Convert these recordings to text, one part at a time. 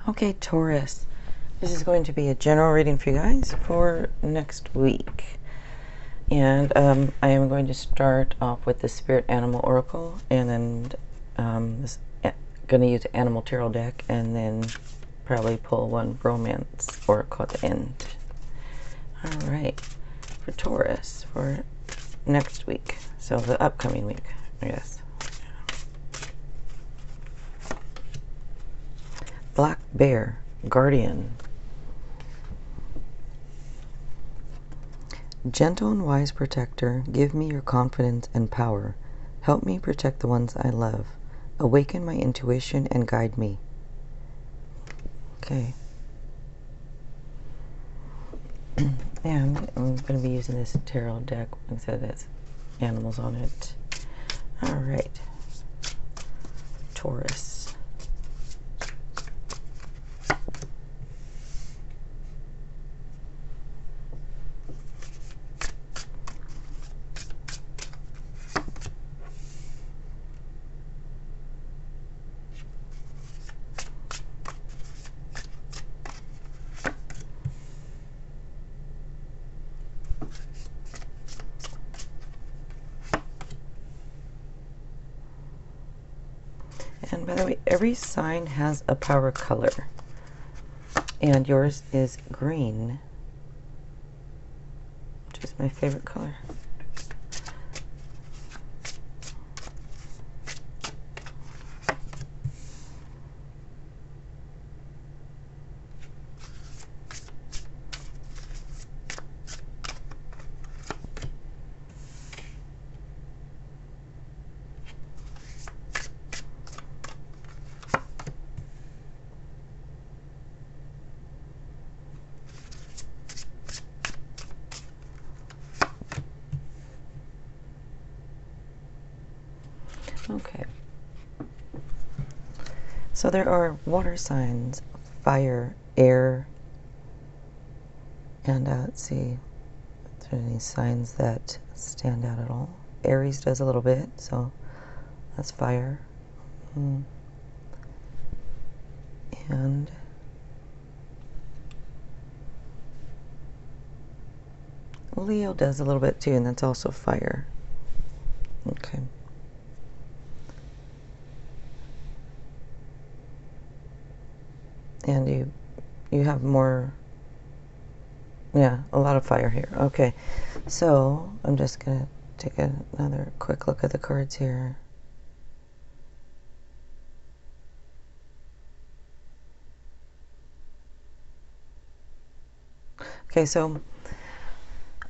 Okay, Taurus. This is going to be a general reading for you guys for next week. And I am going to start off with the Spirit Animal Oracle, and then going to use the Animal Tarot deck, and then probably pull one Romance Oracle at the end. All right, for Taurus for next week, so the upcoming week, I guess. Black Bear, Guardian. Gentle and wise protector, give me your confidence and power. Help me protect the ones I love. Awaken my intuition and guide me. Okay. And I'm going to be using this tarot deck. Like I said, that's animals on it. All right. Taurus. And by the way, every sign has a power color. And yours is green, which is my favorite color. Okay. So there are water signs, fire, air, and let's see if there are any signs that stand out at all. Aries does a little bit, so that's fire. And Leo does a little bit too, and that's also fire. Okay. And you have more, yeah, a lot of fire here. Okay, so I'm just gonna take another quick look at the cards here. Okay, so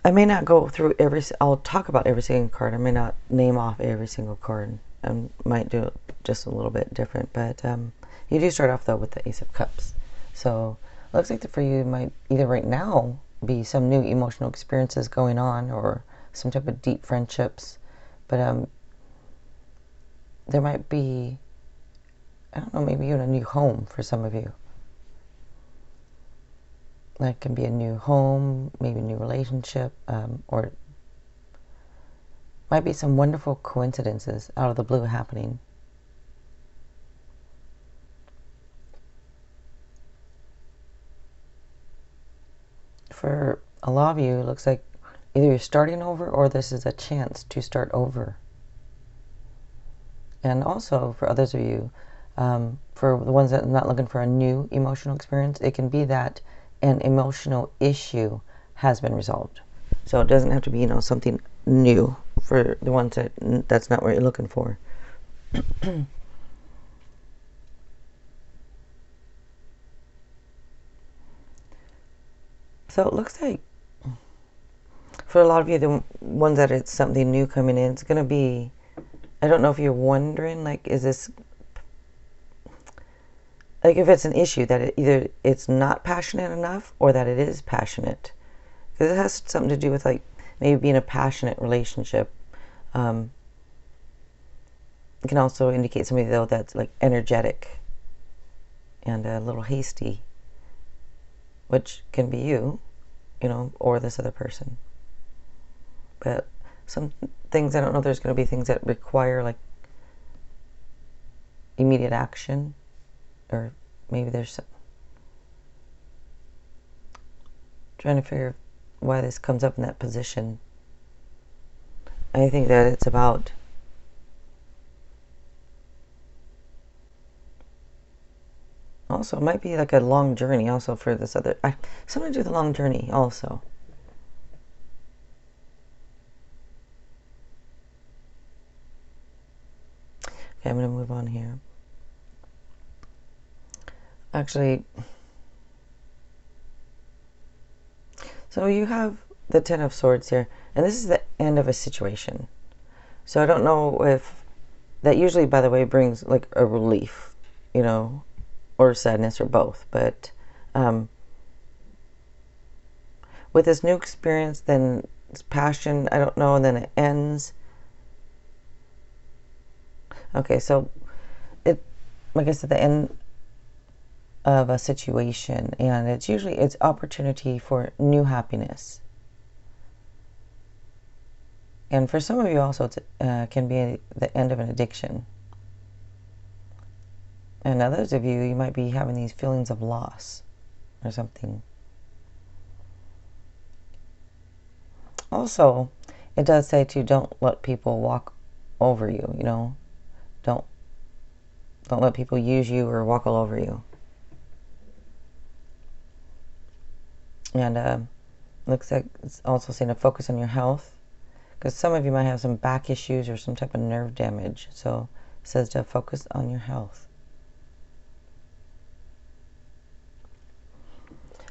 I may not go through I'll talk about every single card. I may not name off every single card. I might do it just a little bit different, but you do start off though with the Ace of Cups. So it looks like that for you might either right now be some new emotional experiences going on, or some type of deep friendships, but there might be, I don't know, maybe even a new home for some of you. That can be a new home, maybe a new relationship, or might be some wonderful coincidences out of the blue happening. For a lot of you, it looks like either you're starting over or this is a chance to start over. And also for others of you, for the ones that are not looking for a new emotional experience, it can be that an emotional issue has been resolved. So it doesn't have to be, something new for the ones that's not what you're looking for. So it looks like for a lot of you, the ones that it's something new coming in, it's going to be, I don't know if you're wondering, like, is this, like, if it's an issue that either it's not passionate enough or that it is passionate. Because it has something to do with, like, maybe being a passionate relationship. It can also indicate somebody, though, that's, like, energetic and a little hasty, which can be you, or this other person. But some things, I don't know if there's going to be things that require, like, immediate action, or maybe there's trying to figure why this comes up in that position. I think that it's about also, it might be like a long journey also for this other. Something to do with a long journey also. Okay, I'm going to move on here. Actually, so you have the Ten of Swords here, and this is the end of a situation. So I don't know if that usually, by the way, brings like a relief, you know, or sadness or both. But with this new experience, then it's passion, I don't know, and then it ends. Okay, so it, like I said, the end of a situation, and it's usually it's opportunity for new happiness. And for some of you also, it can be the end of an addiction. And others of you, you might be having these feelings of loss or something. Also, it does say to don't let people walk over you, you know. Don't let people use you or walk all over you. And looks like it's also saying to focus on your health, because some of you might have some back issues or some type of nerve damage. So it says to focus on your health.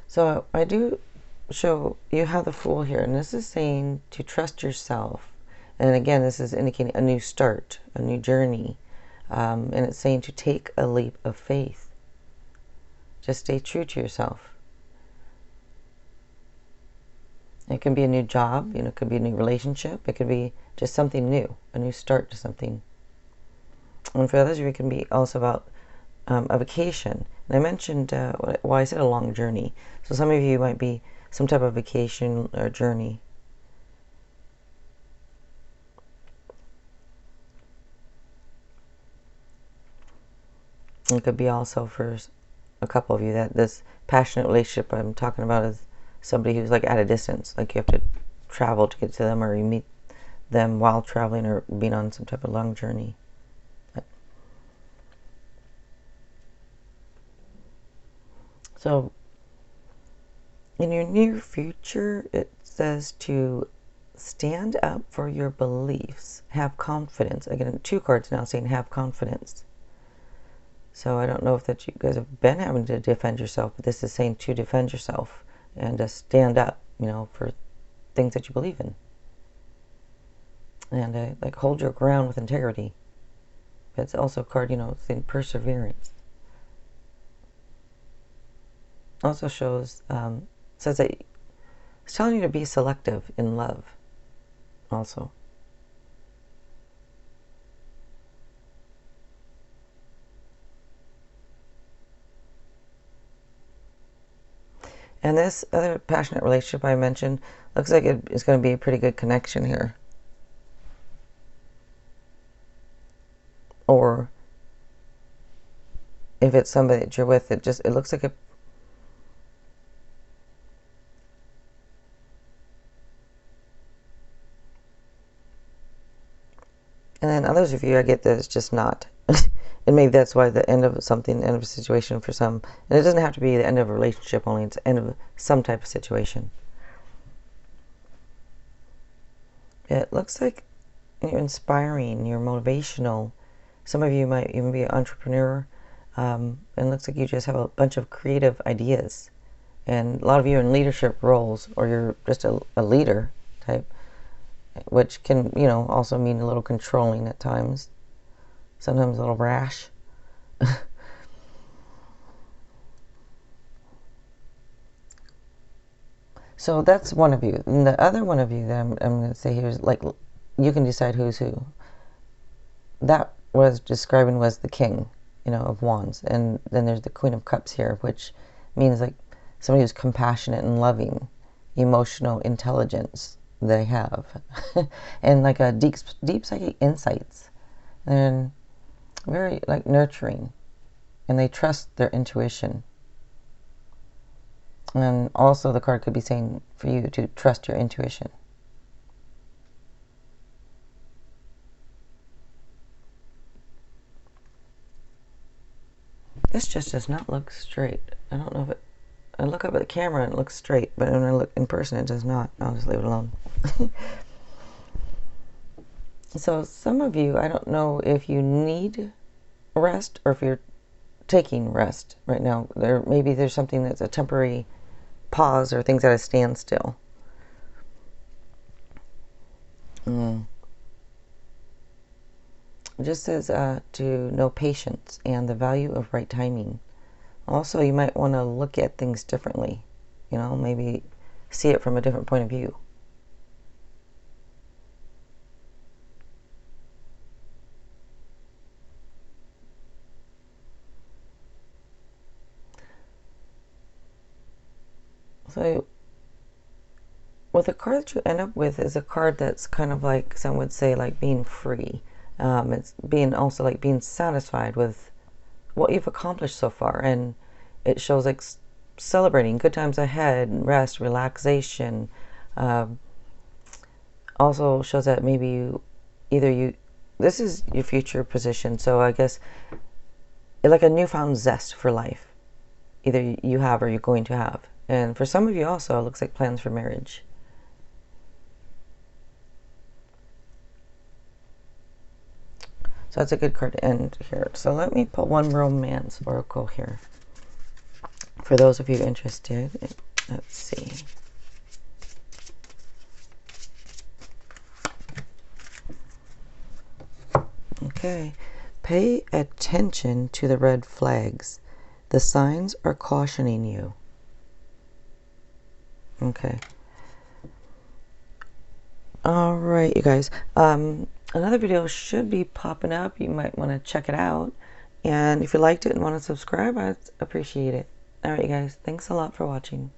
So I do show you have the Fool here, and this is saying to trust yourself. And again, this is indicating a new start, a new journey. And it's saying to take a leap of faith. Just stay true to yourself. It can be a new job, you know, it could be a new relationship, it could be just something new, a new start to something. And for others of you, it can be also about a vacation. And I mentioned, well, I said a long journey. So some of you might be some type of vacation or journey. It could be also for a couple of you that this passionate relationship I'm talking about is somebody who's like at a distance, like you have to travel to get to them, or you meet them while traveling or being on some type of long journey. So in your near future, it says to stand up for your beliefs, have confidence. Again, 2 cards now saying have confidence. So I don't know if that you guys have been having to defend yourself, but this is saying to defend yourself and to stand up, you know, for things that you believe in. And like hold your ground with integrity. But it's also a card, you know, saying perseverance. Also shows, says that it's telling you to be selective in love also. And this other passionate relationship I mentioned looks like it is going to be a pretty good connection here. Or if it's somebody that you're with, it looks like it. And then others of you, I get that it's just not. And maybe that's why the end of something, end of a situation for some. And it doesn't have to be the end of a relationship only. It's the end of some type of situation. It looks like you're inspiring, you're motivational. Some of you might even be an entrepreneur. And it looks like you just have a bunch of creative ideas. And a lot of you are in leadership roles, or you're just a leader type, which can, you know, also mean a little controlling at times. Sometimes a little rash. So that's one of you. And the other one of you that I'm going to say here is like, you can decide who's who. That was describing was the King, you know, of Wands. And then there's the Queen of Cups here, which means like somebody who's compassionate and loving, emotional intelligence they have, and like a deep psychic insights, and very like nurturing, and they trust their intuition. And also the card could be saying for you to trust your intuition. This just does not look straight. I don't know if it... I look up at the camera and it looks straight, but when I look in person it does not. I'll just leave it alone. So some of you, I don't know if you need rest or if you're taking rest right now. Maybe there's something that's a temporary pause or things at a standstill. It just says to know patience and the value of right timing. Also, you might want to look at things differently. You know, maybe see it from a different point of view. So what the card that you end up with is a card that's kind of like, some would say, like being free. It's being also like being satisfied with what you've accomplished so far, and it shows like celebrating good times ahead, rest, relaxation. Also shows that maybe this is your future position, so I guess like a newfound zest for life, either you have or you're going to have. And for some of you also, it looks like plans for marriage. So that's a good card to end here. So let me put one romance oracle here for those of you interested. Let's see. Okay. Pay attention to the red flags. The signs are cautioning you. Okay. All right, you guys. Another video should be popping up. You might want to check it out. And if you liked it and want to subscribe, I'd appreciate it. All right, you guys. Thanks a lot for watching.